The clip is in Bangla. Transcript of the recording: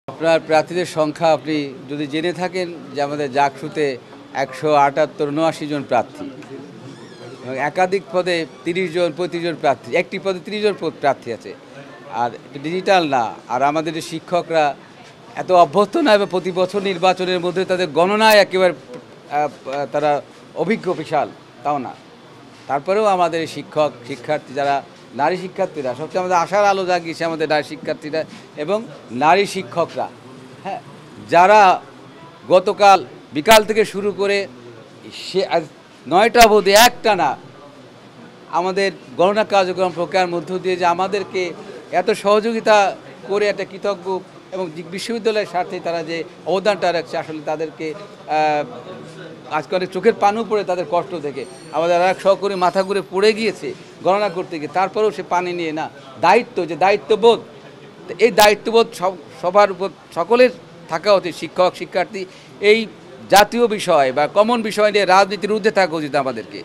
আপনার প্রার্থীদের সংখ্যা আপনি যদি জেনে থাকেন যে আমাদের জাকসুতে 178 জন প্রার্থী এবং একাধিক পদে 30 জন 35 জন প্রার্থী, একটি পদে 30 জন প্রার্থী আছে। আর ডিজিটাল না, আর আমাদের যে শিক্ষকরা এত অভ্যস্ত না এবং প্রতি বছর নির্বাচনের মধ্যে তাদের গণনায় একেবারে তারা অভিজ্ঞ বিশাল তাও না। তারপরেও আমাদের শিক্ষক শিক্ষার্থী যারা নারী শিক্ষার্থীরা সবচেয়ে আমাদের আশার আলো জাগিয়েছে আমাদের নারী শিক্ষার্থীরা এবং নারী শিক্ষকরা, হ্যাঁ, যারা গতকাল বিকাল থেকে শুরু করে সে 9টা অবধি একটানা আমাদের গণনা কার্যক্রম প্রক্রিয়ার মধ্য দিয়ে যে আমাদেরকে এত সহযোগিতা করে একটা কৃতজ্ঞ এবং বিশ্ববিদ্যালয়ের স্বার্থে তারা যে অবদানটা রাখছে, আসলে তাদেরকে আজকে অনেক চোখের পানও পড়ে তাদের কষ্ট দেখে। আমাদের আর এক সহকর্মী মাথা ঘুরে পড়ে গিয়েছে গণনা করতে গিয়ে, তারপরেও সে পানি নিয়ে না দায়িত্ব, যে দায়িত্ববোধ, এই দায়িত্ববোধ সবার উপর সকলের থাকা উচিত। শিক্ষক শিক্ষার্থী এই জাতীয় বিষয় বা কমন বিষয় নিয়ে রাজনীতির ঊর্ধ্বে থাকা উচিত আমাদেরকে।